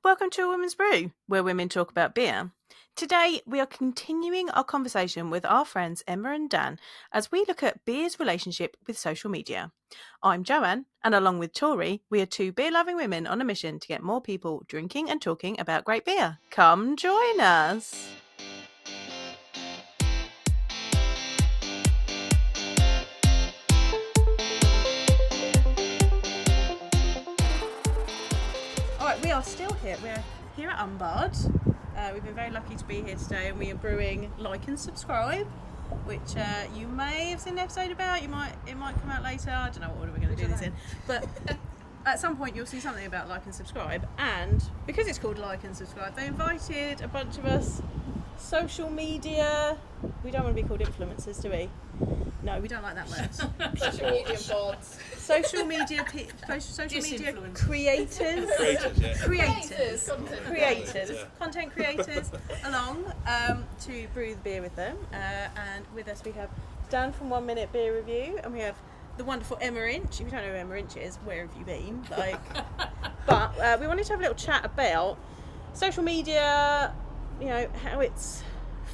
Welcome to A Women's Brew, where women talk about beer. Today, we are continuing our conversation with our friends Emma and Dan as we look at beer's relationship with social media. I'm Joanne, and along with Tori, we are two beer-loving women on a mission to get more people drinking and talking about great beer. Come join us! Alright, we are still here. We're here at Umbard. We've been very lucky to be here today, and we are brewing Like and Subscribe, which you may have seen an episode about. It might come out later. I don't know what order we're going to do this in, but at some point you'll see something about Like and Subscribe. And because it's called Like and Subscribe, they invited a bunch of us social media. We don't want to be called influencers, do we? No, we don't like that word. Social media bots. Social media creators. Content creators along to brew the beer with them. And with us we have Dan from 1 Minute Beer Review, and we have the wonderful Emma Inch. If you don't know who Emma Inch is, where have you been? But we wanted to have a little chat about social media, how it's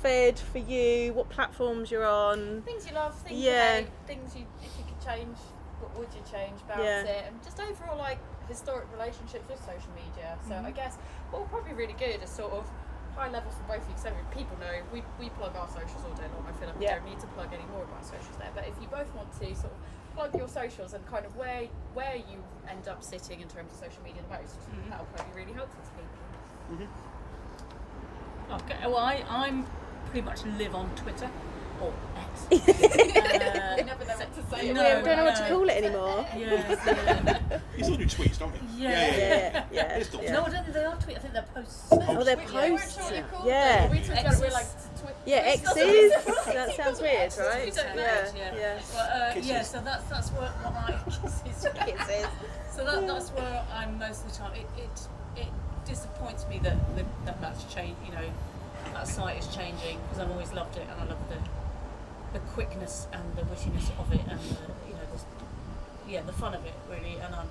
fed for you, what platforms you're on. Things you love, things you hate, things if you could change, what would you change about it? And just overall historic relationships with social media. So I guess what will probably be really good is sort of high levels for both of you, so people know we plug our socials all day long. I feel like we don't need to plug any more of our socials there, but if you both want to sort of plug your socials and kind of where you end up sitting in terms of social media the most, that'll probably be really helpful to people. Okay, well I'm pretty much live on Twitter or X. You never know what to say. We don't know what to call it anymore. You still do tweets, don't you? Yeah. No, I don't think they are tweets. I think they're posts. Oh, they're We posts. weren't sure what we Yeah. We talked about it, we're like X's. That sounds weird, right? So that's where I Kisses. So that's where I'm most of the time. It disappoints me that's changed. That site is changing, because I've always loved it, and I love the quickness and the wittiness of it, and the fun of it really. And I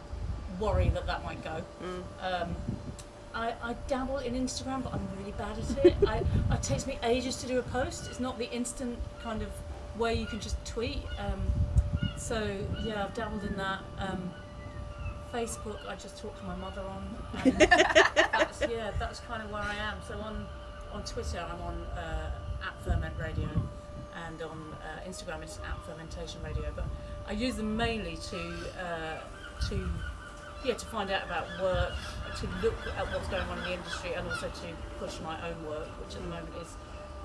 worry that might go. I dabble in Instagram, but I'm really bad at it. It takes me ages to do a post. It's not the instant kind of way you can just tweet. I've dabbled in that. Facebook, I just talk to my mother on. And that's kind of where I am. So on Twitter, I'm on @Ferment Radio, and on Instagram it's @Fermentation Radio. But I use them mainly to find out about work, to look at what's going on in the industry, and also to push my own work, which at the moment is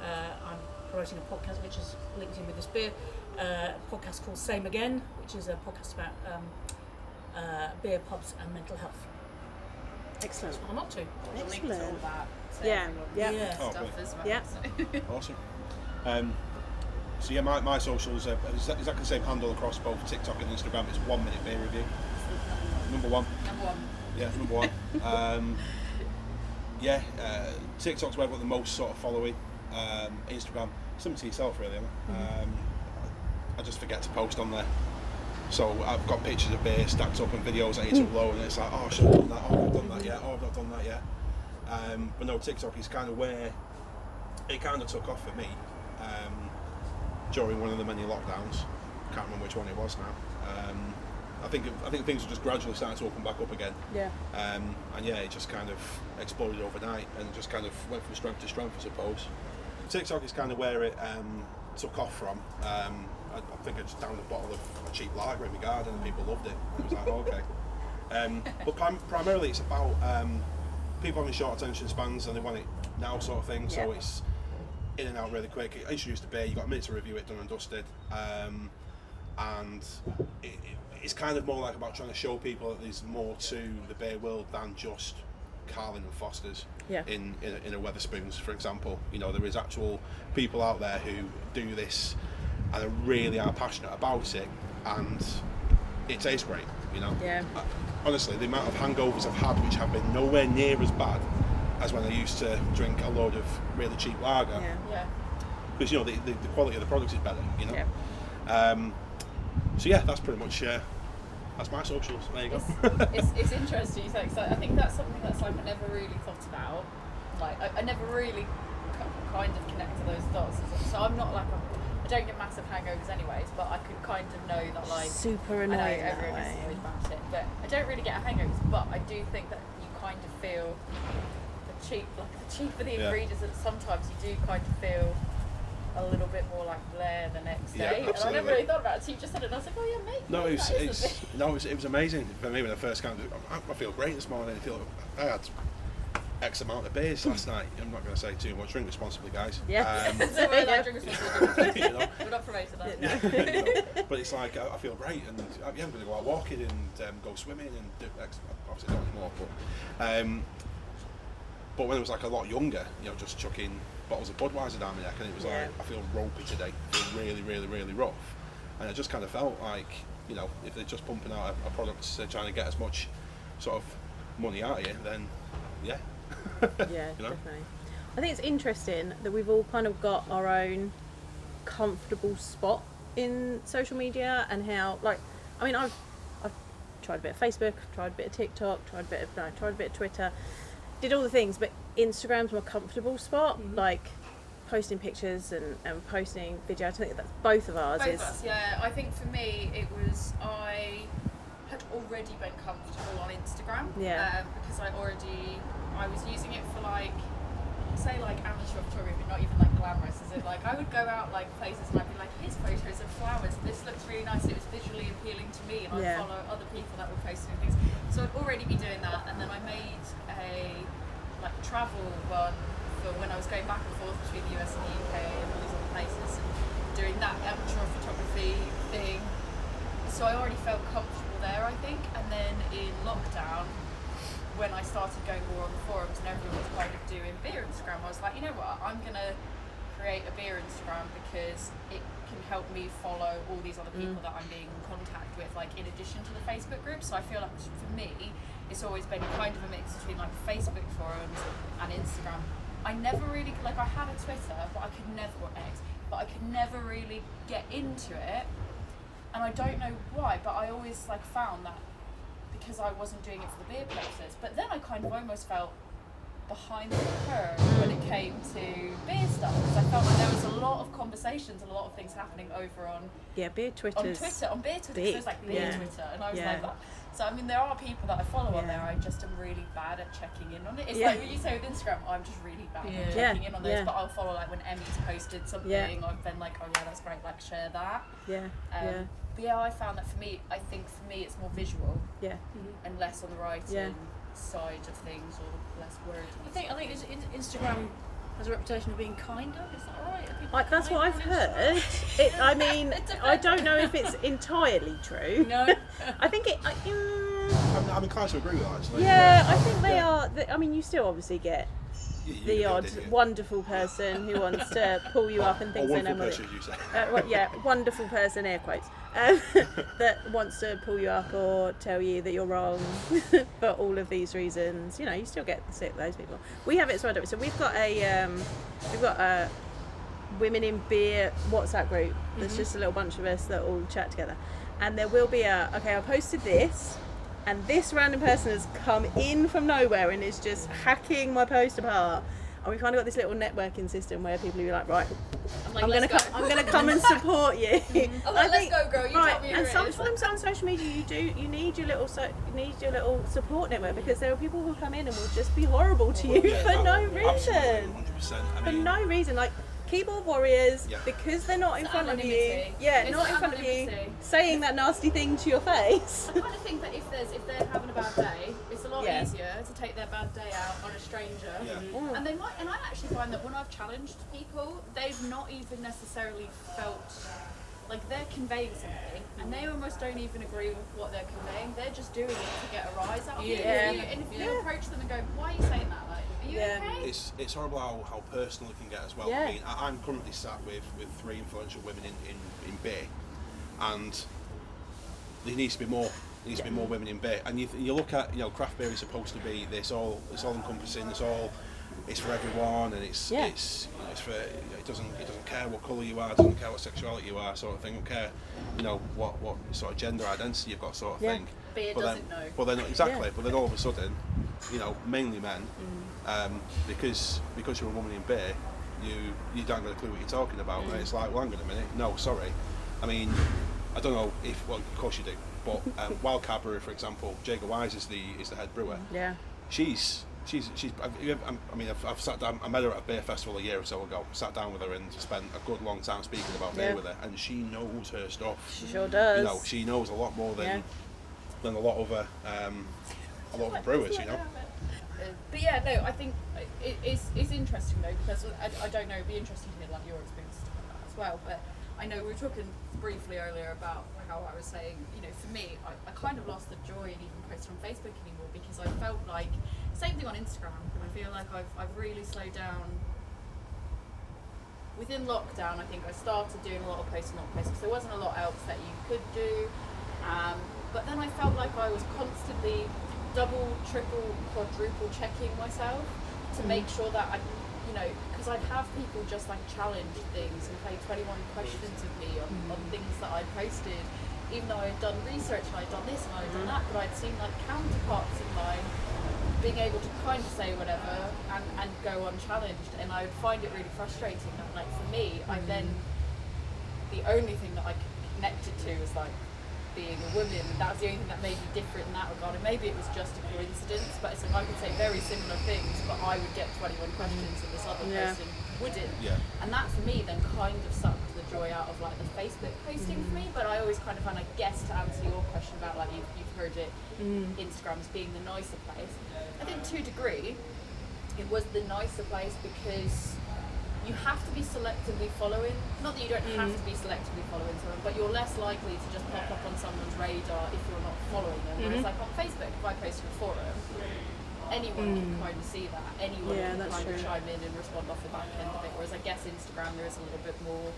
I'm promoting a podcast which is linked in with this beer, a podcast called Same Again, which is a podcast about beer, pubs and mental health. Excellent. That's what I'm up to. Excellent. all that. Stuff as well. Yeah. Awesome. My socials are exactly the same handle across both TikTok and Instagram. It's 1 Minute Beer Review. Number one. Yeah, number one. TikTok's where I've got the most sort of following. Instagram, similar to yourself really. I just forget to post on there. So I've got pictures of beer stacked up and videos I need to upload, and it's like, oh, I should have done that, oh, I've done that yet, oh, I've not done that yet. But no, TikTok is kind of where it kind of took off for me during one of the many lockdowns. Can't remember which one it was now. I think things were just gradually starting to open back up again. It just kind of exploded overnight and just kind of went from strength to strength, I suppose. TikTok is kind of where it took off from. I think I just downed a bottle of a cheap lager in my garden and people loved it. It was like, oh, okay. But primarily it's about people having short attention spans and they want it now sort of thing. Yeah. So it's in and out really quick. It introduced a beer, you got a minute to review it, done and dusted. And it's kind of more like about trying to show people that there's more to the beer world than just Carlin and Foster's in a Wetherspoons, for example. There is actual people out there who do this and really are passionate about it, and it tastes great. Honestly, the amount of hangovers I've had which have been nowhere near as bad as when I used to drink a load of really cheap lager, because the quality of the product is better. So that's pretty much That's my socials. There you go. It's interesting you say, 'cause I think that's something that's like I never really thought about. Like I never really kind of connected those dots. So I'm not like I don't get massive hangovers anyways, but I could kind of know that like super I know annoying that everyone is way. annoyed about it, but I don't really get hangovers. But I do think that you kind of feel the cheaper the ingredients, that sometimes you do kind of feel a little bit more like Blair the next day. And I never really thought about it. So you just said it, and I was like, oh yeah, mate. No, it was amazing for me when I first kind of. I feel great this morning. I had X amount of beers last night. I'm not going to say too much. Drink responsibly, guys. Yeah. So we're like drink responsibly. You know? We're not promoting that. Yeah, you know, but it's like I feel great, and I'm going to go out walking and go swimming and do obviously not anymore. But when I was like a lot younger, just chucking bottles of Budweiser down my neck, and it was like I feel ropey today. I feel really, really, really rough, and I just kind of felt like if they're just pumping out a product trying to get as much sort of money out of you, then yeah. Yeah, definitely. I think it's interesting that we've all kind of got our own comfortable spot in social media, and how I've tried a bit of Facebook, tried a bit of TikTok, tried a bit of Twitter, did all the things, but Instagram's my comfortable spot, like posting pictures and posting video. I think that's both of ours. Both of us, yeah. I think for me it was I had already been comfortable on Instagram, because I was using it for say amateur photography, not even glamorous. Is it I would go out places and I'd be like, here's photos of flowers, this looks really nice. It was visually appealing to me, and I'd follow other people that were posting things. So I'd already be doing that, and then I made a travel one for when I was going back and forth between the US and the UK and all these other places, and doing that amateur photography thing. So I already felt comfortable there, I think. And then in lockdown, when I started going more on the forums and everyone was kind of doing beer Instagram, I was like, you know what, I'm going to create a beer Instagram because it can help me follow all these other people that I'm being in contact with, in addition to the Facebook group. So I feel like for me, it's always been kind of a mix between Facebook forums and Instagram. I never really, I had a Twitter, but I could never really get into it. And I don't know why, but I always found that because I wasn't doing it for the beer purposes. But then I kind of almost felt behind the curve when it came to beer stuff, because I felt like there was a lot of conversations and a lot of things happening over on beer Twitter. On beer Twitter. So it's beer Twitter, and I was like that. So there are people that I follow on there. I just am really bad at checking in on it. It's like when you say with Instagram, I'm just really bad at checking in on those. But I'll follow when Emmy's posted something. I've been like, oh yeah, that's great. Share that. But I found that for me, it's more visual. And less on the writing side of things, or less wordy. I think Instagram has a reputation of being kinder. Is that right? That's what I've heard. I don't know if it's entirely true. No. I think it. I'm inclined to agree with that, actually. Yeah, I think they are. You still obviously get the odd wonderful person who wants to pull you up and things. Wonderful person, you say. Wonderful person, air quotes, that wants to pull you up or tell you that you're wrong for all of these reasons. You still get sick of those people. We have it as well. So we've got a women in beer WhatsApp group. There's just a little bunch of us that all chat together, and there will be I posted this, and this random person has come in from nowhere and is just hacking my post apart. And we kind of got this little networking system where people will be like, right, I'm gonna come and support you. Let's go, girl. You tell me. And sometimes on social media, you need your little support network, because there are people who come in and will just be horrible to you for no reason. 100%. For no reason, keyboard warriors, because they're not in front of you. Not in front of you, saying that nasty thing to your face. I kind of think that if they're having a bad day, it's a lot easier to take their bad day out on a stranger. And they might. And I actually find that when I've challenged people, they've not even necessarily felt like they're conveying something, and they almost don't even agree with what they're conveying. They're just doing it to get a rise out of you. And if you approach them and go, "Why are you saying that?" Are you okay? It's horrible how personal it can get as well. I'm currently sat with 3 influential women in beer, and there needs to be more. There needs to be more women in beer. And you look at craft beer is supposed to be this all encompassing. It's all it's for everyone, and it's for, it doesn't care what colour you are, it doesn't care what sexuality you are, sort of thing. It doesn't care, what sort of gender identity you've got, sort of thing. Beer doesn't know. But then exactly. Yeah. But then all of a sudden, mainly men, because you're a woman in beer, you don't got a clue what you're talking about. And it's like, well, hang on a minute. No, sorry. I mean, I don't know if, well, of course you do. But Wildcard Brewery, for example, Jager Wise is the head brewer. Yeah. She's. I've sat down. I met her at a beer festival a year or so ago. Sat down with her and spent a good long time speaking about beer with her, and she knows her stuff. She sure does. She knows a lot more than a lot of other brewers. But yeah, no, I think it's interesting though, because I don't know. It'd be interesting to hear like your experience with that as well. But I know we were talking briefly earlier about how I was saying, for me, I kind of lost the joy in even posting on Facebook anymore, because I felt like, same thing on Instagram, I feel like I've really slowed down. Within lockdown, I think I started doing a lot of posting because there wasn't a lot else that you could do. But then I felt like I was constantly double, triple, quadruple checking myself to make sure that because I'd have people just like challenge things and play 21 questions with me on things that I'd posted, even though I'd done research and I'd done this and I'd done that, but I'd seen like counterparts of mine being able to kind of say whatever and go unchallenged, and I would find it really frustrating that, like, for me, I then, the only thing that I connected to was like being a woman, and that was the only thing that made me different in that regard, and maybe it was just a coincidence, but it's like I could say very similar things, but I would get 21 questions and this other person wouldn't. And that for me then kind of sucked the joy out of like the Facebook posting for me, but I always kind of, and I guess to answer your question about like you've heard it, Instagram as being the nicer place, I think to a degree it was the nicer place because you have to be selectively following, not that you don't have to be selectively following someone, but you're less likely to just pop up on someone's radar if you're not following them. Whereas like on Facebook, if I post in a forum, anyone can kind of see that, anyone can kind of chime in and respond off the back end of it, whereas I guess Instagram there is a little bit more,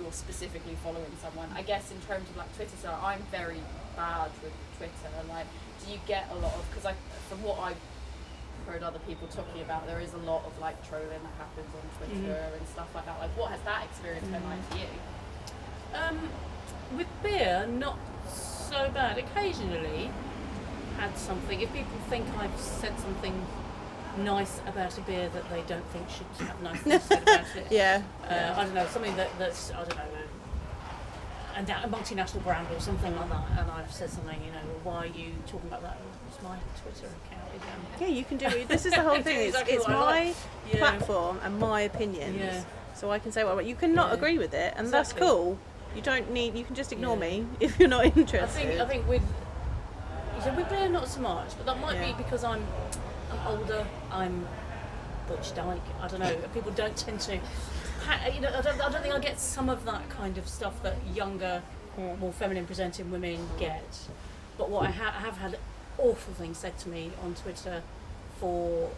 you're specifically following someone. I guess in terms of like Twitter, so I'm very bad with Twitter, and like, do you get a lot of, because from what I've heard other people talking about, there is a lot of like trolling that happens on Twitter and stuff like that. Like, what has that experience been like for you? With beer, not so bad. Occasionally had something, if people think I've said something nice about a beer that they don't think should have nice things said about it. I don't know, something that's, I don't know, a multinational brand or something like that, and I've said something, why are you talking about that? It's my Twitter account. Yeah, you can do it. This is the whole thing. It's my platform and my opinions. So I can say what you can not agree with it, and that's cool. You don't need. You can just ignore me if you're not interested. I think with beer not so much, but that might be because I'm older. I'm Butch Dyke. I don't know. People don't tend to. I don't think I get some of that kind of stuff that younger, more feminine presenting women get. But what I have had awful things said to me on Twitter for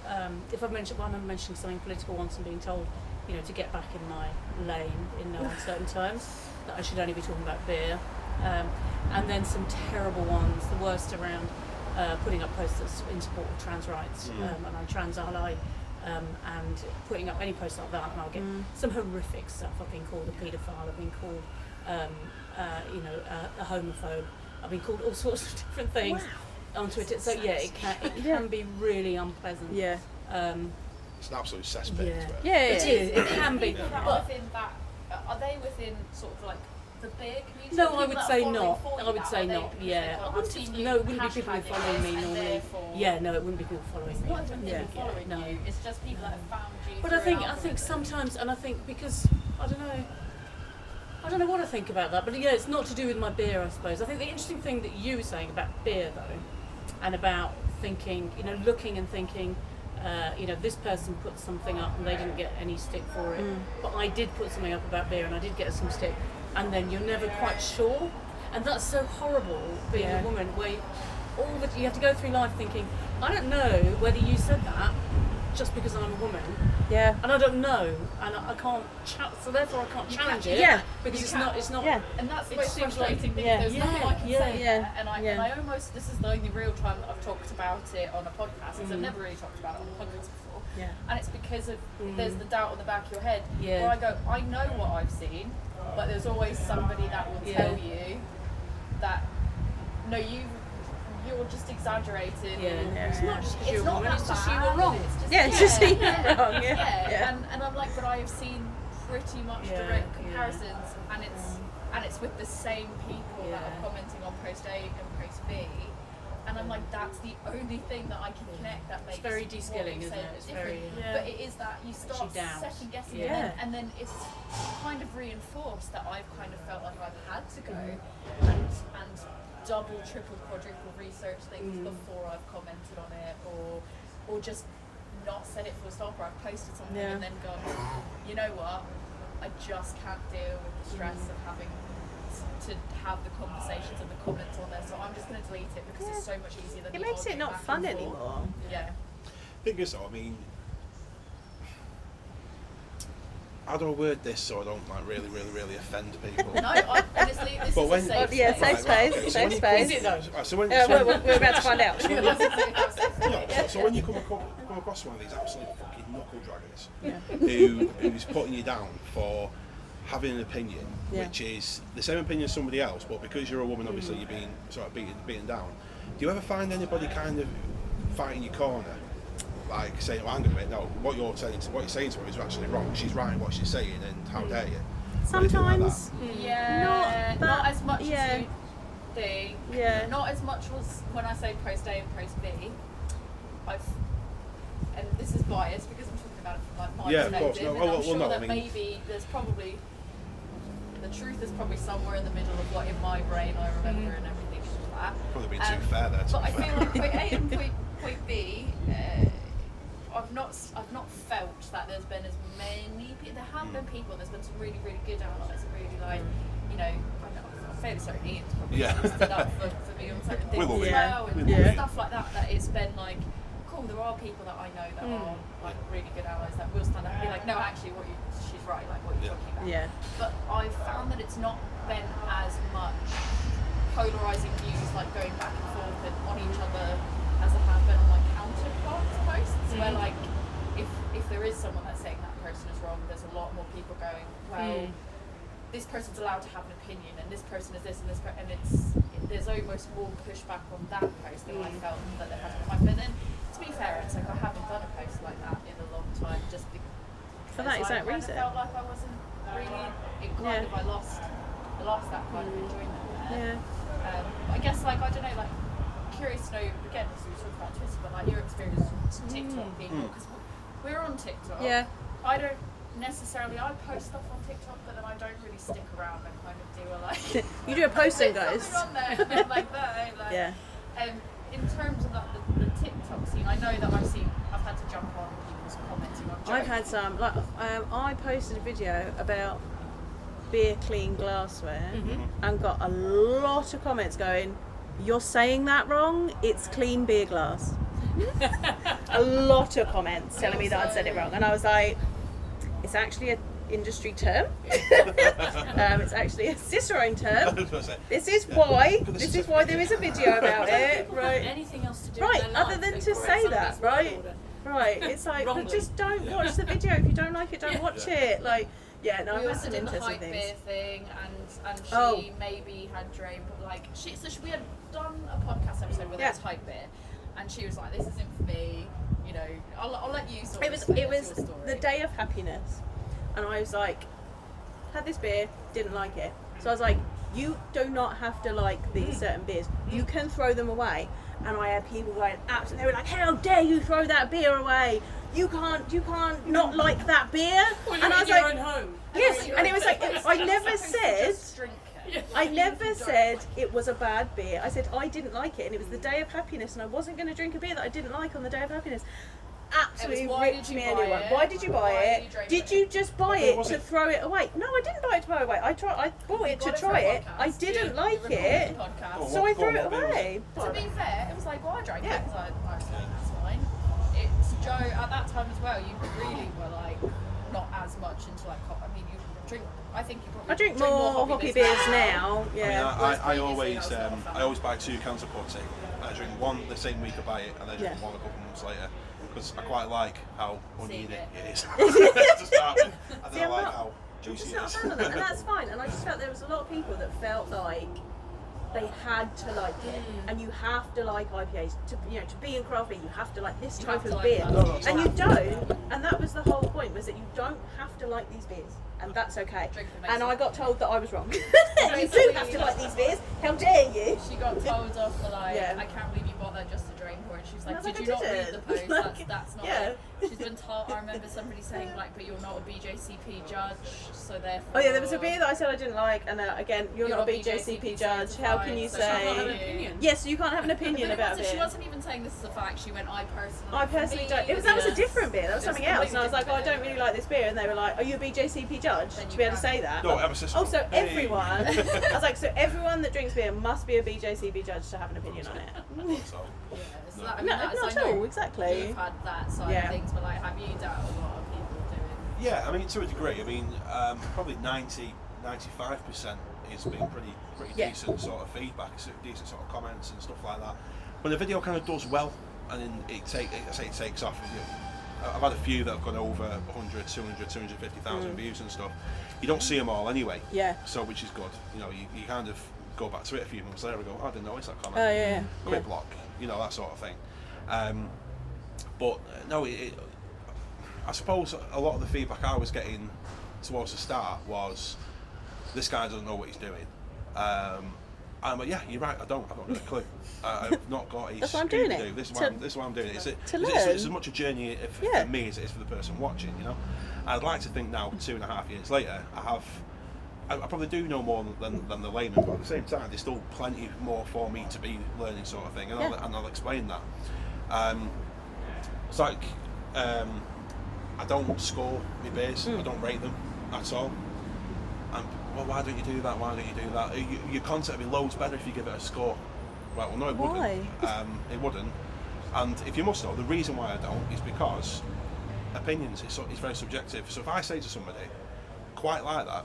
if I'm mentioning something political once and being told, to get back in my lane in no uncertain terms, that I should only be talking about beer, and then some terrible ones, the worst around putting up posts that's in support of trans rights, and I'm trans ally, and putting up any posts like that, and I'll get some horrific stuff. I've been called a paedophile, I've been called a homophobe, I've been called all sorts of different things on Twitter. So it can be really unpleasant. It's an absolute cesspit. It is. It can be. But within that, are they within sort of like the beer community? No, I would say not. I would say not. No, it wouldn't be people who follow me normally. No, it wouldn't be people following me. Not even people following you. It's just people that have found you. But I think sometimes, and I think because I don't know what I think about that. But it's not to do with my beer, I suppose. I think the interesting thing that you were saying about beer, though, and about thinking, looking and thinking, this person put something up and they didn't get any stick for it, but I did put something up about beer and I did get some stick, and then you're never quite sure, and that's so horrible being a woman, where you have to go through life thinking, I don't know whether you said that just because I'm a woman, and I don't know, and I can't so therefore I can't challenge it, because it's not and that's the most frustrating thing. There's nothing I can say, and I almost, this is the only real time that I've talked about it on a podcast, because I've never really talked about it on a podcast before, Yeah. And it's because of there's the doubt on the back of your head. Yeah. Where I go, I know what I've seen, but there's always somebody that will tell you that no, you're just exaggerating. Yeah. It's not just because It's you were not wrong, that it's just bad, you were wrong. It's just, Yeah, it's just you were wrong. Yeah. And I'm like, but I have seen pretty much direct comparisons, and it's with the same people that are commenting on post A and post B. And I'm like, that's the only thing that I can connect that makes It's very de-skilling, isn't it? It's different. very, But it is that you start second guessing it, and then it's kind of reinforced that I've kind of felt like I've had to go and double, triple, quadruple research things before I've commented on it, or just not said it full stop, or I've posted something and then gone, you know what, I just can't deal with the stress of having to have the conversations and the comments on there, so I'm just going to delete it because it's so much easier than It makes it not fun anymore. Yeah. Thing is though, I mean, how do I word this so I don't like really offend people? No, honestly, this But is when- a safe Yeah, space. safe space, okay, so safe when you- space. Is it though? Right, so when, We're about to find out. so when you come across one of these absolute fucking knuckle draggers who's putting you down for having an opinion, which is the same opinion as somebody else, but because you're a woman, obviously you're being sort of beaten down. Do you ever find anybody kind of fighting your corner, like saying, "Well, hang on a minute, no, what you're saying to her is actually wrong. She's right in what she's saying, and how dare you?" Sometimes. Yeah, not as much yeah. as you think. Yeah. Not as much as when I say post A and post B. And this is biased because I'm talking about it from like my Yeah, of course. perspective. No, And I'm well, sure no, that I mean- maybe there's probably the truth is probably somewhere in the middle of what in my brain I remember and everything like that. Probably been too fair there. But I feel like point A and point B, I've not felt that there's been as many people. There have been people. There's been some really good allies and really like, you know, I'm fairly certain Ian's probably stood up for me on certain things as well and stuff like that. That it's been like, cool. There are people that I know that are like really good allies that will stand up and be like, no, actually, she's right. Like what you're talking about. Yeah. But I've found that it's not been as much polarising views, like going back and forth and on each other, as there have been on like counterparts posts, where like if there is someone that's saying that person is wrong, there's a lot more people going, well, this person's allowed to have an opinion, and this person is this, and there's almost more pushback on that post than I felt that there has been. But then, to be fair, it's like I haven't done a post like that in a long time, just because For that exact I kind reason. of felt like I wasn't really inclined. I lost that kind of enjoyment there. I guess like I don't know, like curious to know again, as we talk about Twitter, but like your experience with TikTok people, because we're on TikTok. Yeah. I don't necessarily. I post stuff on TikTok, but then I don't really stick around and kind of do a like. You do a posting, guys. On there, and then, like that. Like, Yeah. In terms of like the TikTok scene, I know that I've had to jump on people's commenting on jokes. I've had some, like, I posted a video about beer clean glassware and got a lot of comments going, "You're saying that wrong, it's clean beer glass." A lot of comments telling me that I'd said it wrong, and I was like, it's actually an industry term. It's actually a Cicerone term. This is why there is a video about it, right? Anything else to do Right, with their other life than that to corrects say somebody's that, word right? order. Right, it's like, but Wrongly. just don't watch the video. If you don't like it, don't watch it. Like, yeah, no, I've We had also some did the interesting hype beer things. thing, and she Oh. maybe had drained, like we had done a podcast episode with us hype beer, and she was like, "This isn't for me." You know, I'll let you sort of explain It was your story. the day of happiness, and I was like, had this beer, didn't like it. So I was like, you do not have to like these certain beers. You can throw them away. And I had people going absolutely. They were like, "How dare you throw that beer away? You can't not like that beer." Well, and I was your like, own home. yes. And it was like, I never said. Just drink it. I never said it was a bad beer. I said I didn't like it, and it was the day of happiness, and I wasn't going to drink a beer that I didn't like on the day of happiness. Absolutely why ripped did you me buy anyone. it? Why did you buy Why it? did you drink Did it? you just buy Where it was to it? throw it away? No, I didn't buy it to throw it away. I bought it to got it for try a it. podcast. I didn't You like recorded it, the podcast. Oh, so I threw it what beer was away. To be fair, it was like, well, I drank Yeah. it because I was like, that's fine. It's Joe, at that time as well, you really were like, not as much into like, I mean, you drink, I think you probably I drink more hoppy beers now. I mean, Yeah. I always buy 2 cans of putty. I drink one the same week I buy it, and then drink one a couple months later. because I quite like how oniony Seeing it is to start with. And See, then I I'm like not- how juicy It's it not a is. fan of that, and that's fine. And I just felt there was a lot of people that felt like they had to like it, and you have to like IPAs to be in craft beer. You have to like this You type have to of like beer, that. No, that's and right. you don't. And that was the whole point, was that you don't have to like these beers, and that's okay. Drink what makes And you I got told that I was wrong. you Right, do so have to you- like these beers. How dare you? She got told off for like, Yeah. I can't believe you bought that just to drink, or and she was like, I was did like, you I not read the didn't. post? Like, That's not yeah. it. She's been told, I remember somebody saying like, but you're not a BJCP judge, so therefore... Oh yeah, there was a beer that I said I didn't like, and again, you're not a BJCP BJCP judge. How can you certified, so Can't have an say? opinion. Yes, you can't have an opinion But it about wasn't, she it. wasn't even saying this is a fact. She went, I I personally don't. It was that was a different beer. That was It was something else, and I was like, completely oh, I don't really like this beer, and they were like, are you a BJCP judge? Then To you be able to can. say that. No, ever since. Oh, so Hey. everyone. I was like, so everyone that drinks beer must be a BJCP judge to have an opinion on it. So, Yeah, so No. that, I No, mean, that's, not I at know all. Exactly. You've had that side Yeah. of things, but like, have you dealt with a lot of people doing? yeah, I mean, to a degree. I mean, probably 95% has been pretty Yeah. decent sort of feedback, decent sort of comments and stuff like that. When the video kind of does well, and then it takes off. I've had a few that have gone over 100, 200, 250,000 views and stuff. You don't see them all anyway. Yeah. So, which is good. You know, you kind of go back to it a few months later and go, oh, I didn't notice that comment. Oh yeah. Quick block, you know, that sort of thing. But no, I suppose a lot of the feedback I was getting towards the start was, this guy doesn't know what he's doing. I'm like, yeah, you're right, I've not got a clue. I've not got a That's why I'm doing Scooby-Doo. it. This is To- why I'm doing it. It's learn. as much a journey Yeah. for me as it is for the person watching, you know. I'd like to think now, 2.5 years later, I probably do know more than the layman, but at the same time, there's still plenty more for me to be learning, sort of thing, and Yeah. I'll explain that. It's like, I don't score my beers, I don't rate them at all. And well, why don't you do that? Why don't you do that? Your content would be loads better if you give it a score. Right, well, no, it Why? wouldn't. It wouldn't. And if you must know, the reason why I don't is because opinions is very subjective. So if I say to somebody, quite like that,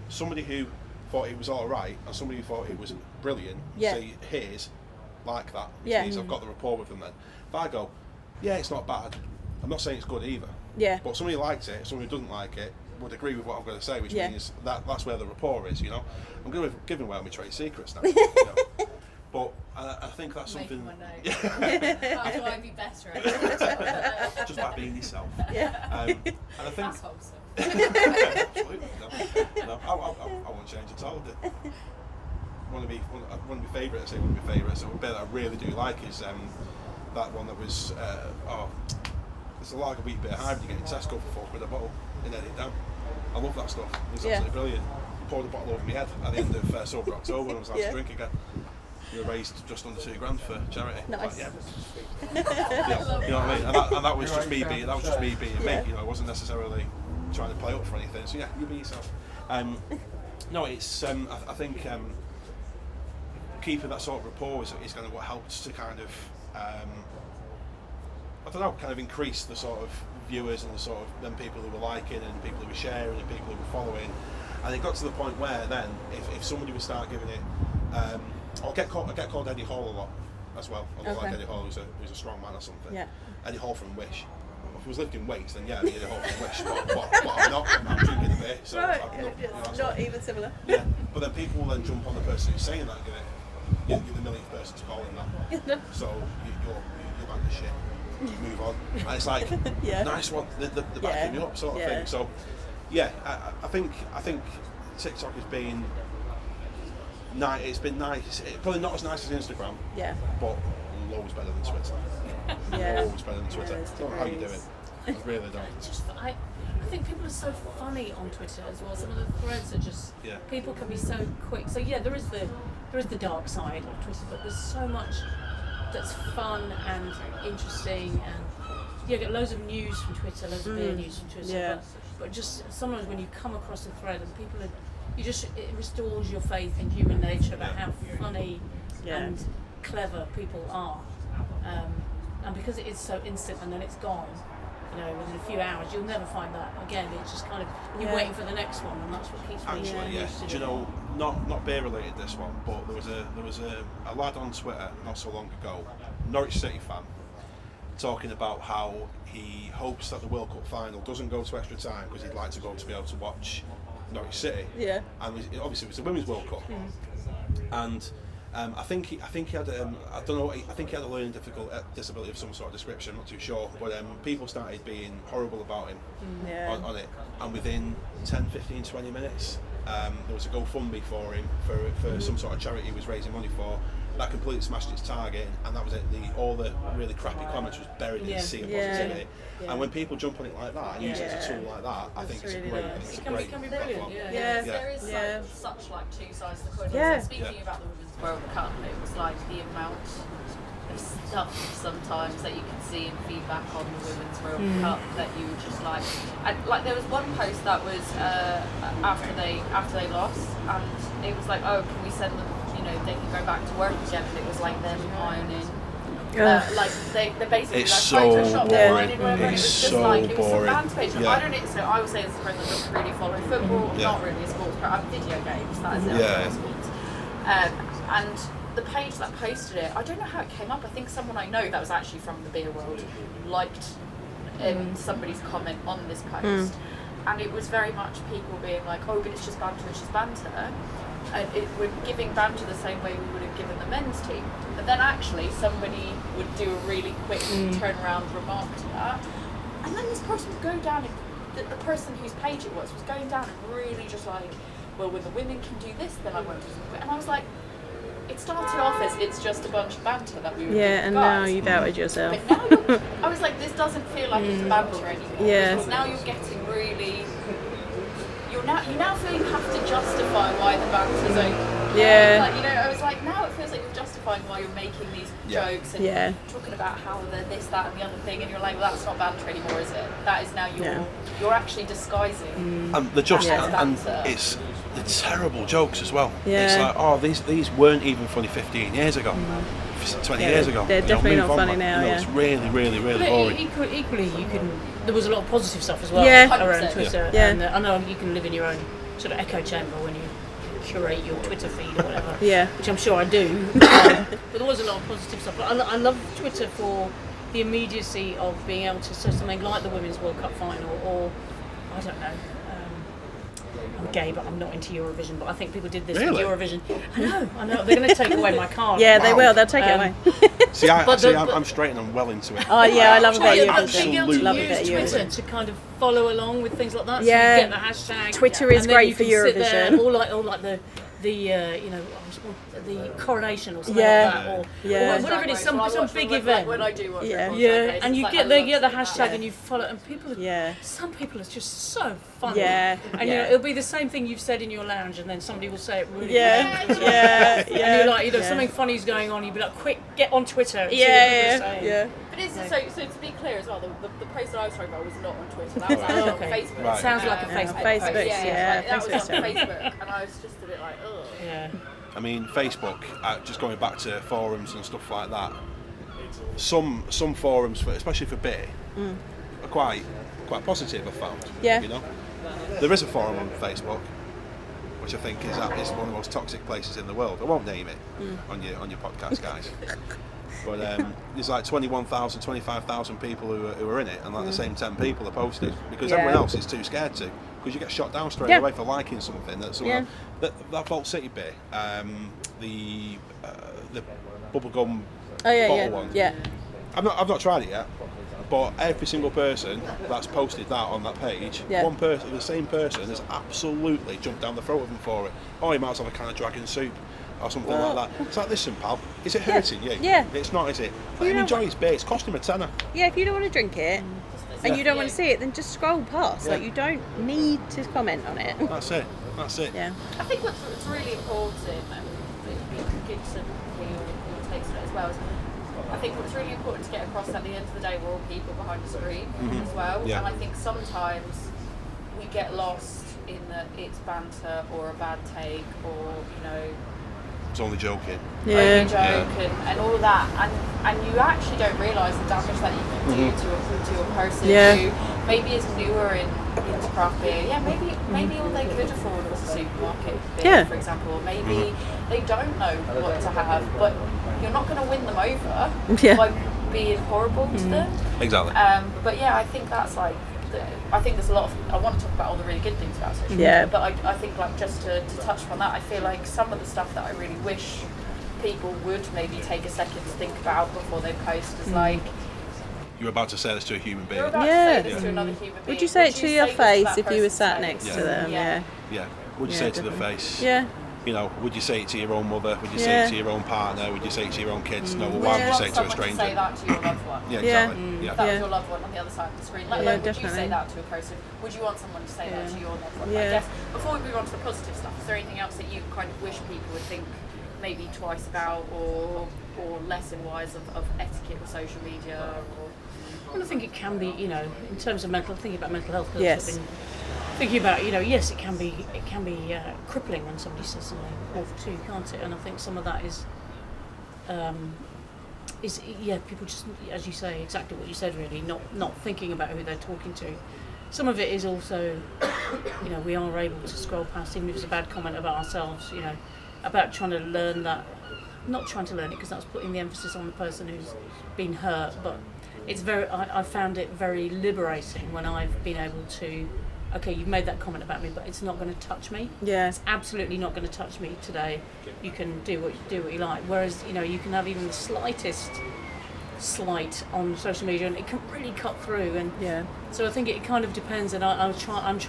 somebody who thought it was all right and somebody who thought it was brilliant, Yeah. say, here's like that, which Yeah. means I've got the rapport with them then. If I go, yeah, it's not bad, I'm not saying it's good either. Yeah. But somebody who likes it, somebody who doesn't like it, would agree with what I'm going to say, which Yeah. means that's where the rapport is, you know. I'm giving away all my trade secrets now. You know. But I think that's Making something. my note. How do I be better at it? Just by being yourself. Yeah. And I think. That's wholesome. Absolutely. No, I won't change at all. One of my favourites, a bit that I really do like is that one that was it's a lager wheat beer hybrid you get in Tesco for £4 a bottle in Edit Down. I love that stuff. It's Yeah. absolutely brilliant. Poured the bottle over my head at the end of Sober October when I was allowed Yeah. to drink again. We raised just under £2,000 for charity. Nice. Yeah. Yeah, you know what I mean? And that was just me being Yeah. me. You know, I wasn't necessarily trying to play up for anything. So yeah, you be yourself. No, it's I think keeping that sort of rapport is kind of what helps to kind of I don't know, kind of increase the sort of viewers and the sort of then people who were liking and people who were sharing and people who were following. And it got to the point where then if somebody would start giving it I get called Eddie Hall a lot as well. I Okay. like Eddie Hall who's a strong man or something. Yeah. Eddie Hall from Wish. If I was lifting weights, then yeah, I'd be Eddie Hall from Wish. But I'm not. I'm drinking a beer, so Right. I'm not, you know, that's Not even similar. yeah. But then people will then jump on the person who's saying that, you're the millionth person to call him that. So you're back to shit. Move on. And it's like, Yeah. nice one. They're backing me up, sort of Yeah. thing. So yeah, I think TikTok has been nice. It's been nice. Probably not as nice as Instagram, Yeah. but loads better than Twitter. Yeah. Loads better than Twitter. There's I don't know how you do it. degrees. I really don't. Just, I think people are so funny on Twitter as well. Some of the threads are just Yeah. people can be so quick. So yeah, there is the dark side of Twitter, but there's so much that's fun and interesting, and you get loads of news from Twitter, loads of beer news from Twitter. Yeah. But just sometimes when you come across a thread and people are, it restores your faith in human nature about how funny Yeah. and clever people are. And because it is so instant and then it's gone, you know, within a few hours, you'll never find that again. It's just kind of, you're Yeah. waiting for the next one, and that's what keeps me Actually, yeah. interested Do you in it. know, not beer related this one, but there was a lad on Twitter not so long ago, Norwich City fan, talking about how he hopes that the World Cup final doesn't go to extra time because he'd like to go to be able to watch Norwich City. Yeah. And obviously it was the Women's World Cup. And I think he had I don't know. I think he had a learning disability of some sort of description. I'm not too sure. But people started being horrible about him on it. And within 10, 15, 20 minutes, there was a GoFundMe for him for some sort of charity he was raising money for. That completely smashed its target, and that was it. All the really crappy comments was buried in the sea of positivity. And when people jump on it like that and use it as a tool like that, I think it's a great. It can be brilliant. There is such like two sides to the coin. Yeah. So speaking about the Women's World Cup, it was like the amount of stuff sometimes that you can see in feedback on the Women's World Cup that you were just like, and like there was one post that was after they lost, and it was like, oh, can we send them? They can go back to work again, and it was like them ironing. Like they basically it's like so Photoshop boring. it was It's just so like it was boring. some band page. I don't know. So I would say as a person that doesn't really follow football, not really a sports, but video games. That is it. Sports. And the page that posted it, I don't know how it came up. I think someone I know that was actually from the beer world liked somebody's comment on this post, and it was very much people being like, "Oh, but it's just banter, it's just banter." And we're giving banter the same way we would have given the men's team. But then actually somebody would do a really quick turnaround remark to that. And then this person would go down, and the person whose page it was going down and really just like, well, when the women can do this, then I won't do something. And I was like, it started off as it's just a bunch of banter that we were doing, and now you've outed yourself. But now I was like, this doesn't feel like it's banter anymore. Because now you're getting really... You now feel you have to justify why the banter's okay. Like, I was like, now it feels like you're justifying why you're making these jokes and talking about how they're this, that, and the other thing, and you're like, well, that's not banter anymore, is it? That is now you're actually disguising. And it's the terrible jokes as well. Yeah. It's like, oh, these weren't even funny 15 years ago. 20 years ago. They're definitely not funny now. It's really, really, really but boring. Equally, you can. There was a lot of positive stuff as well around Twitter. Yeah. And I know you can live in your own sort of echo chamber when you curate your Twitter feed or whatever. Which I'm sure I do. But there was a lot of positive stuff. But I love Twitter for the immediacy of being able to say something like the Women's World Cup final, or I don't know. I'm gay, but I'm not into Eurovision. But I think people did this with Eurovision. I know. They're going to take away my car. Yeah, they will. They'll take it away. I'm straight and I'm well into it. Oh yeah, I love about Eurovision. Eurovision. Being able to Love use about Twitter Eurovision. to kind of follow along with things like that. So Yeah. you get the hashtag. Twitter is and then great you for can sit there, Eurovision. or like the coronation or something like that, or whatever it is, some big event. When I do watch and you get the hashtag and you follow, and people are, some people are just so funny. And it'll be the same thing you've said in your lounge, and then somebody will say it really and you're like, something funny's going on, you'd be like, quick, get on Twitter and see what people are saying. But so to be clear as well, the post that I was talking about was not on Twitter, that was actually on Facebook. Right. Sounds like a Facebook post. That was on Facebook, and I was just a bit like, ugh. Yeah. I mean, Facebook, just going back to forums and stuff like that, some forums, especially for beer, are quite positive, I've found. Yeah. There is a forum on Facebook, which I think is one of the most toxic places in the world. I won't name it on your podcast, guys. But there's like 21,000, 25,000 people who are in it, and like the same 10 people are posted because everyone else is too scared to. Because you get shot down straight away for liking something that Vault City beer, the bubblegum bottle one. Yeah. I've not tried it yet, but every single person that's posted that on that page, one person, the same person, has absolutely jumped down the throat of them for it. Oh, you might as well have a can of dragon soup or something like that. It's like, listen, pal, is it hurting you? Yeah. It's not, is it? Let him enjoy his beer. It's cost him a tenner. Yeah, if you don't want to drink it and you don't want to see it, then just scroll past. Like, you don't need to comment on it. That's it. Yeah. I think what's really important, and Gibson takes it as well, is I think what's really important to get across at the end of the day, we're all people behind the screen as well. And I think sometimes we get lost in that it's banter or a bad take, or It's only joking. only joke and all of that, and you actually don't realise the damage that you can do to a person who maybe is newer into craft beer. Maybe all they could afford was a supermarket beer, for example, or maybe they don't know what to have, but you're not going to win them over by being horrible to them. Exactly. But yeah, I think that's like, I think there's a lot of, I want to talk about all the really good things about social media, but I think like just to touch upon that, I feel like some of the stuff that I really wish people would maybe take a second to think about before they post is like, you're about to say this to a human being. you're about to say this to another human being. Would you say it to your this face that if you were person's sat face? next to them? Yeah. Yeah. Would you say it to the face? Yeah. You know, would you say it to your own mother? Would you say it to your own partner? Would you say it to your own kids? No, well, why would you say it to a stranger? Say that to your loved one. Yeah, exactly. Yeah. That was your loved one on the other side of the screen. Let alone, would you definitely. say that to a person? Would you want someone to say that to your loved one? I Yeah. guess before we move on to the positive stuff, is there anything else that you kind of wish people would think maybe twice about, or lesson wise of etiquette with social media? Or Well, I think it can be, you know, in terms of thinking about mental health. Yes. I've been thinking about, you know, yes, it can be crippling when somebody says something awful to you, can't it? And I think some of that is people just, as you say, exactly what you said, really, not thinking about who they're talking to. Some of it is also, you know, we are able to scroll past, even if it's a bad comment about ourselves, you know, about trying to learn that, not trying to learn it because that's putting the emphasis on the person who's been hurt, but it's I found it very liberating when I've been able to, okay, you've made that comment about me, but it's not going to touch me. Yeah. It's absolutely not going to touch me today. You can do what you like. Whereas, you know, you can have even the slightest slight on social media, and it can really cut through. And so I think it kind of depends. And I'm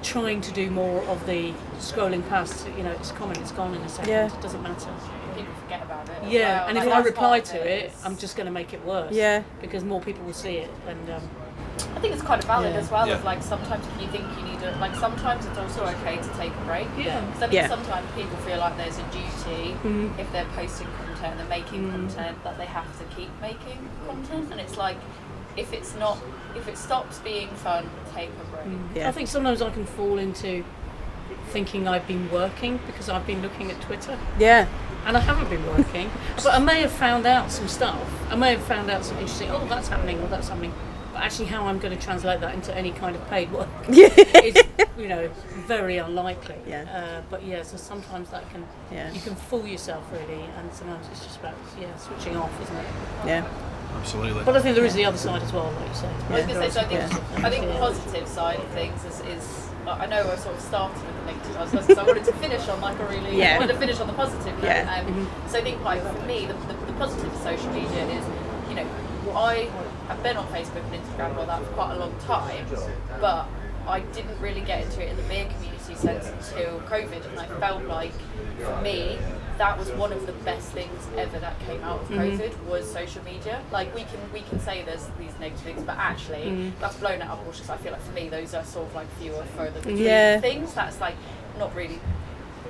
trying to do more of the scrolling past. You know, it's comment, it's gone in a second. Yeah. It doesn't matter. people forget about it. Yeah, Well. and Like, if I that's reply part of to it, is- I'm just going to make it worse. Yeah. Because more people will see it, and I think it's quite valid Yeah. as well. Yeah. Of like sometimes if you think you need to, like sometimes it's also okay to take a break. Yeah. Because I think Yeah. sometimes people feel like there's a duty if they're posting content and making content that they have to keep making content, and it's like if it stops being fun, take a break. Yeah. I think sometimes I can fall into thinking I've been working because I've been looking at Twitter. Yeah. And I haven't been working, but I may have found out some stuff. I may have found out some interesting, oh, that's happening, or that's happening. But actually how I'm going to translate that into any kind of paid work Yeah. is, very unlikely. Yeah. But yeah, so sometimes that can, Yeah. you can fool yourself really, and sometimes it's just about, switching off, isn't it? Yeah. Absolutely. But I think there is the other side as well, like you say. I was going to say, so I think Yeah. the positive side of things is I know I sort of started with the negative because I wanted to finish on like a really, I wanted to finish on the positive note. Yeah. So I think like for me, the positive of social media is, I've been on Facebook and Instagram and all that for quite a long time, but I didn't really get into it in the beer community sense until COVID, and I felt like for me that was one of the best things ever that came out of COVID was social media. Like we can say there's these negative things, but actually that's blown out of proportions. I feel like for me those are sort of like fewer further between things. That's like not really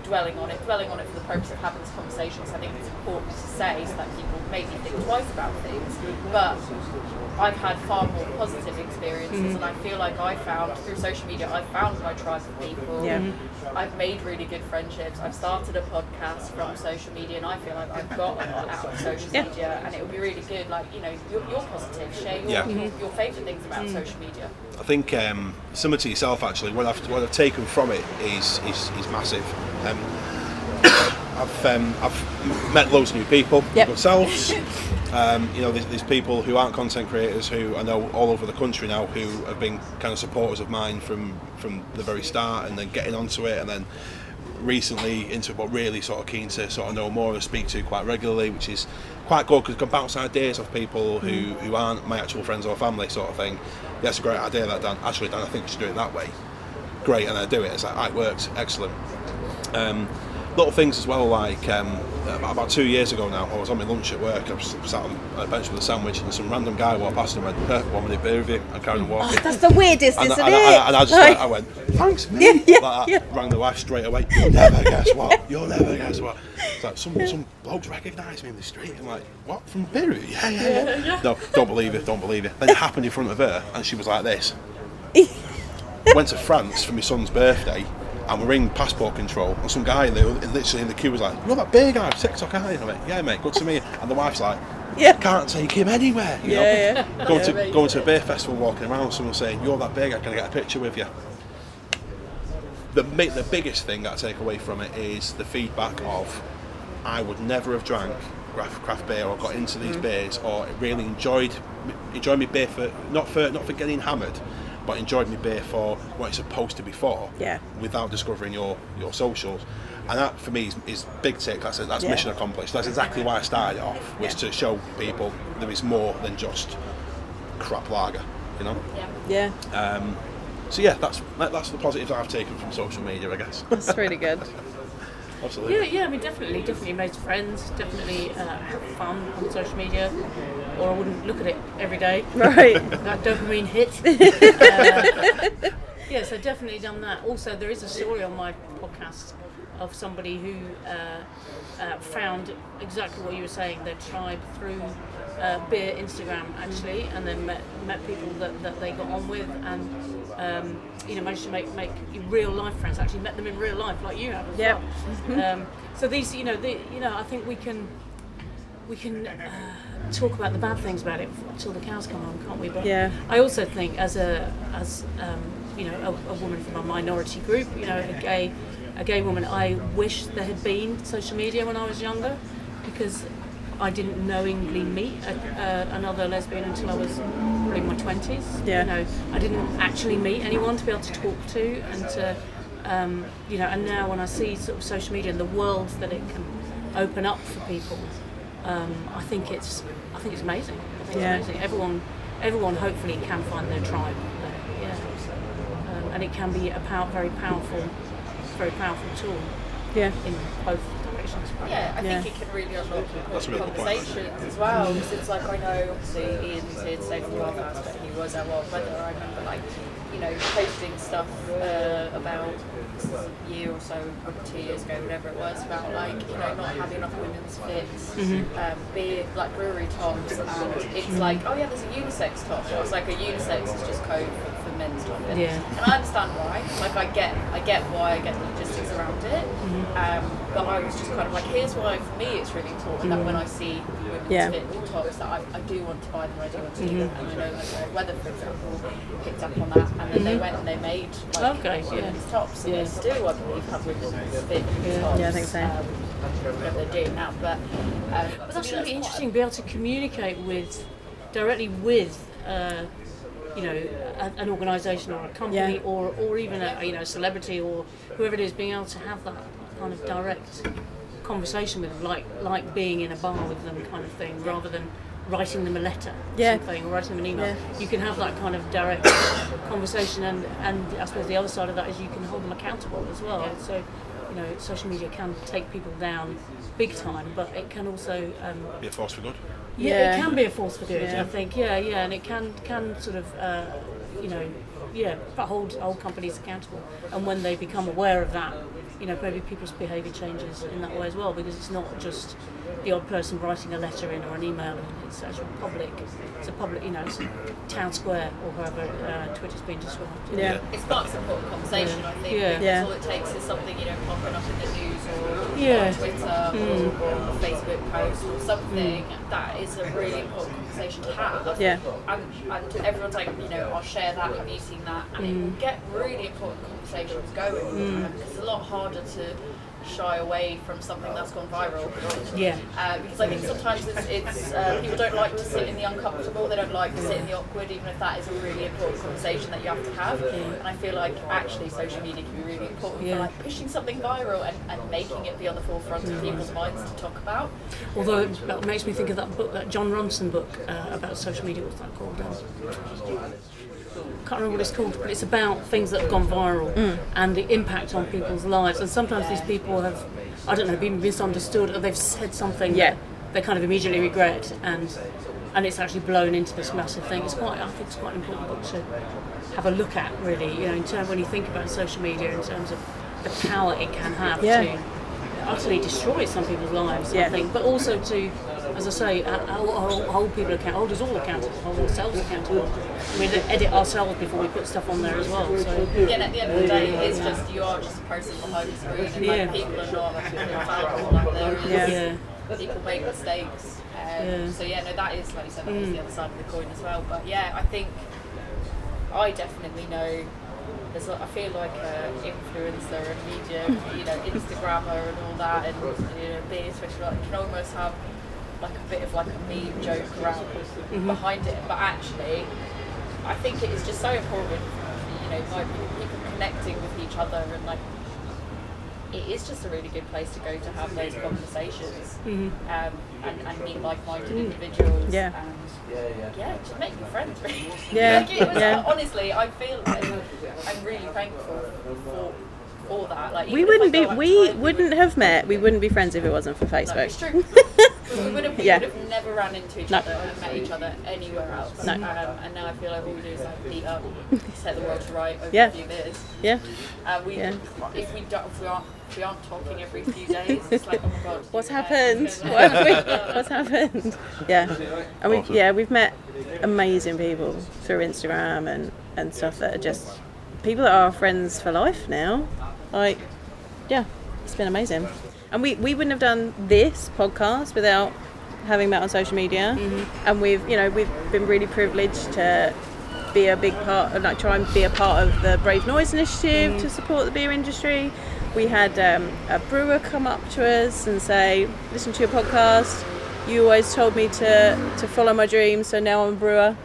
dwelling on it for the purpose of having this conversation. So I think it's important to say so that people maybe think twice about things. But I've had far more positive experiences, and I feel like through social media, I found my tribe of people. Yeah. I've made really good friendships. I've started a podcast from social media, and I feel like I've got a lot out of social media. And it would be really good, like you're positive. Share your favourite things about social media. I think similar to yourself actually. What I've taken from it is massive. I've met loads of new people, yourselves. There's people who aren't content creators who I know all over the country now who have been kind of supporters of mine from the very start, and then getting onto it, and then recently into it, but really sort of keen to sort of know more and speak to quite regularly, which is quite good because I can bounce ideas off people who aren't my actual friends or family sort of thing. That's a great idea that Dan, I think we should do it that way. Great, and I do it. It's like, it works, excellent. Little things as well, like about 2 years ago now, I was on my lunch at work. I was sat on a bench with a sandwich, and some random guy walked past and went, "One minute beer with you," and carried on walking. That's the weirdest, isn't it? And I went, "Thanks, me." Rang the wife straight away. You'll never guess what. It's like some blokes recognise me in the street. I'm like, "What? From Brew? Yeah. No, don't believe it. Then it happened in front of her, and she was like this. Went to France for my son's birthday. And we're in passport control, and some guy literally in the queue was like, "You're that big guy, TikTok, aren't you?" And I went, "Yeah, mate, good to meet you." And the wife's like, "Can't take him anywhere." You know? Going to a beer festival, walking around, someone saying, "You're that big, can I get a picture with you?" The biggest thing that I take away from it is the feedback of, I would never have drank craft beer or got into these beers or really enjoyed my beer for not for getting hammered, but enjoyed my beer for what it's supposed to be for, without discovering your socials. And that for me is big tick. That's mission accomplished. That's exactly why I started it off, was to show people there is more than just crap lager, you know. So yeah, that's the positives I've taken from social media, I guess. That's really good. Absolutely. Yeah, I mean, definitely made friends, definitely have fun on social media, or I wouldn't look at it every day. Right. That dopamine hit. Yeah, so definitely done that. Also, there is a story on my podcast of somebody who found exactly what you were saying, their tribe through beer Instagram actually, and then met people that they got on with, and managed to make real life friends. Actually met them in real life, like you have as well. So these, I think we can talk about the bad things about it until the cows come home, can't we? But I also think as a woman from a minority group, a gay woman, I wish there had been social media when I was younger, because I didn't knowingly meet another lesbian until I was probably in my 20s. I didn't actually meet anyone to be able to talk to, and to and now when I see sort of social media and the world that it can open up for people, I think it's amazing. I think it's amazing. Everyone hopefully can find their tribe there. And it can be a very powerful tool. In both directions. I think it can really unlock conversations as well. Because it's like, I know obviously Ian's here today from Belfast, but he was at World Weather. I remember posting stuff about a year or so, 2 years ago, whatever it was, about not having enough women's fits, beer, brewery tops, and it's like, oh yeah, there's a unisex top. So it's like a unisex is just code for men's top. And I understand why. I get why, I get the logistics around it. But I was just kind of like, here's why for me it's really important that when I see women's fit tops, that I do want to buy them, I do want to see them. And I know Weather, for example, picked up on that, and then they went and they made women's tops, and they still, I believe, have women's fit tops. I think so. Whatever they're doing now, but that's really interesting to be able to communicate directly with an organisation or a company or even a celebrity or whoever it is, being able to have that kind of direct conversation with them, like being in a bar with them kind of thing, rather than writing them a letter or something, or writing them an email. You can have that kind of direct conversation, and I suppose the other side of that is you can hold them accountable as well. So social media can take people down big time, but it can also be a force for good. It can be a force for good. I think, and it can sort of, hold companies accountable. And when they become aware of that, maybe people's behaviour changes in that way as well, because it's not just the odd person writing a letter in or an email in. It's actually public. It's a public, it's a town square, or however Twitter's been described. It sparks an important conversation, I think. All it takes is something, popping up in the news or on Twitter or a Facebook post or something. That is a really important conversation to have. And everyone's like, I'll share that, have you seen that? And it will get really important conversations going. Because it's a lot harder to shy away from something that's gone viral. Because I think sometimes it's people don't like to sit in the uncomfortable, they don't like to sit in the awkward, even if that is a really important conversation that you have to have. And I feel like actually social media can be really important for pushing something viral and making it be on the forefront of people's minds to talk about. Although that makes me think of that book, that John Ronson book about social media. What's that called? Can't remember what it's called, but it's about things that have gone viral and the impact on people's lives. And sometimes these people have, been misunderstood, or they've said something that they kind of immediately regret, and it's actually blown into this massive thing. I think it's quite an important book to have a look at, really. In terms when you think about social media, in terms of the power it can have to utterly destroy some people's lives, I think, but also to, as I say, hold people accountable, hold us all accountable, hold ourselves accountable. We edit ourselves before we put stuff on there as well. So again, at the end of the day, it's just you are just a person behind the screen, and people are not infallible. People make mistakes. That is, like you said, that is the other side of the coin as well. But I think I definitely know. I feel like an influencer and media, Instagrammer and all that, and being especially you can almost have like a bit of like a meme joke around behind it, but actually I think it is just so important, like people connecting with each other, and like it is just a really good place to go to have those conversations and meet like-minded individuals and just make new friends. Like honestly, I feel like I'm really thankful for that. Like we wouldn't have met. We wouldn't be friends if it wasn't for Facebook. No, it's true. we would have never ran into each other and met each other anywhere else. No. And now I feel like all we do is like meet up, set the world to right over a few beers. Yeah. If we aren't talking every few days, it's like, oh my god, what's happened? What's happened? Yeah. And we've met amazing people through Instagram and stuff that are just people that are friends for life now. Like, yeah, it's been amazing. And we wouldn't have done this podcast without having met on social media. And we've been really privileged to be a big part of, like, try and be a part of the Brave Noise initiative to support the beer industry. We had a brewer come up to us and say, listen to your podcast, you always told me to follow my dreams, so now I'm a brewer.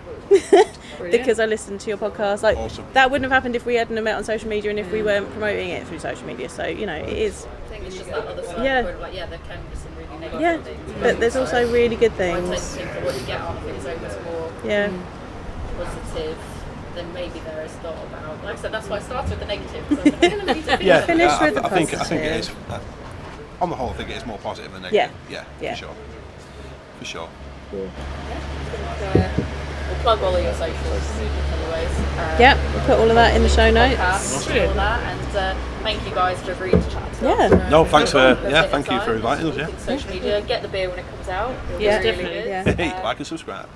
Because I listened to your podcast. Like, awesome. That wouldn't have happened if we hadn't met on social media and if we weren't promoting it through social media. So, it is. I think it's just that other side where, like, there can be some really negative things. But there's also really good things. I tend to think that what you get out of it is almost more positive than maybe there is thought about. Like I said, that's why I started with the negative. So finish with the positive. I think it is. On the whole, I think it is more positive than negative. Yeah. For sure. We'll plug all of your socials anyways. We'll put all of that in the show notes. All that, and thank you guys for agreeing to chat to us. No, thanks thank you for inviting us. Social media, get the beer when it comes out. Definitely. Like and subscribe.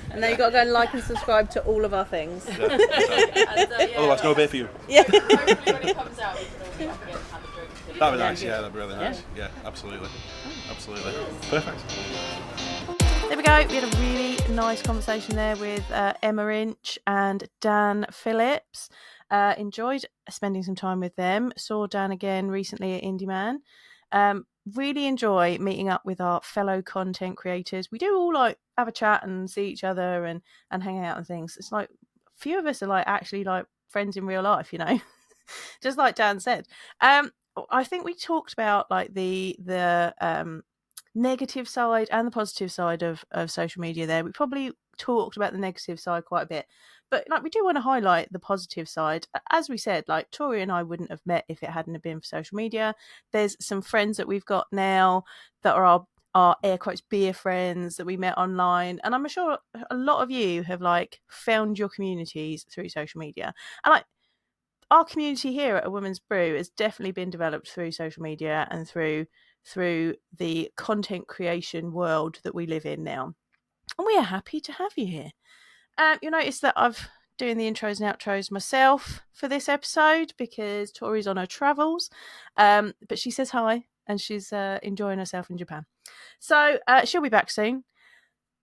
And then you've got to go and like and subscribe to all of our things. Otherwise, no beer for you. Hopefully when it comes out, we can all meet up again and have a drink. That'd be nice. Yeah, that'd be really nice. Yeah, absolutely. Perfect. There we go. We had a really nice conversation there with Emma Inch and Dan Phillips. Enjoyed spending some time with them. Saw Dan again recently at Indie Man. Really enjoy meeting up with our fellow content creators. We do all like have a chat and see each other and hang out and things. It's like a few of us are like actually like friends in real life, just like Dan said. I think we talked about like the negative side and the positive side of social media there. We probably talked about the negative side quite a bit, but like we do want to highlight the positive side. As we said, like Tori and I wouldn't have met if it hadn't have been for social media. There's some friends that we've got now that are our air quotes beer friends that we met online, and I'm sure a lot of you have like found your communities through social media. And like our community here at A Woman's Brew has definitely been developed through social media and through the content creation world that we live in now. And we are happy to have you here. You'll notice that I've doing the intros and outros myself for this episode because Tori's on her travels. But she says hi and she's enjoying herself in Japan. So she'll be back soon.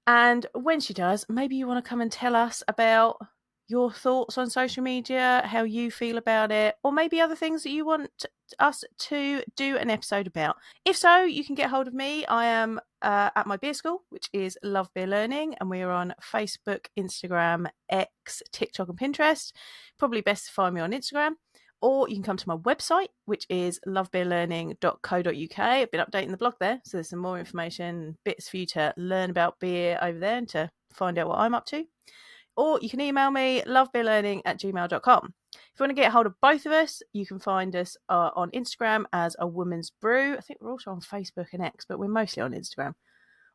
And when she does, maybe you want to come and tell us about your thoughts on social media, how you feel about it, or maybe other things that you want us to do an episode about. If so, you can get hold of me. I am at my beer school, which is Love Beer Learning, and we are on Facebook, Instagram, X, TikTok and Pinterest. Probably best to find me on Instagram. Or you can come to my website, which is lovebeerlearning.co.uk. I've been updating the blog there, so there's some more information, bits for you to learn about beer over there and to find out what I'm up to. Or you can email me, lovebeerlearning@gmail.com. If you want to get a hold of both of us, you can find us on Instagram as A Woman's Brew. I think we're also on Facebook and X, but we're mostly on Instagram.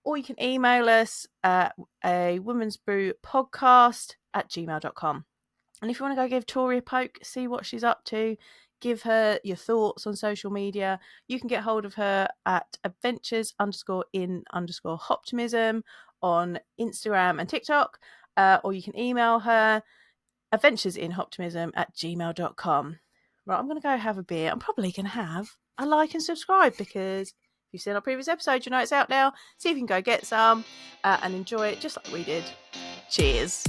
Or you can email us at A Woman's Brew podcast@gmail.com. And if you want to go give Tori a poke, see what she's up to, give her your thoughts on social media, you can get hold of her at adventures_in_hoptimism on Instagram and TikTok. Or you can email her adventuresinhoptimism@gmail.com. Right, I'm going to go have a beer. I'm probably going to have a like and subscribe because if you've seen our previous episode, you know it's out now. See if you can go get some and enjoy it just like we did. Cheers.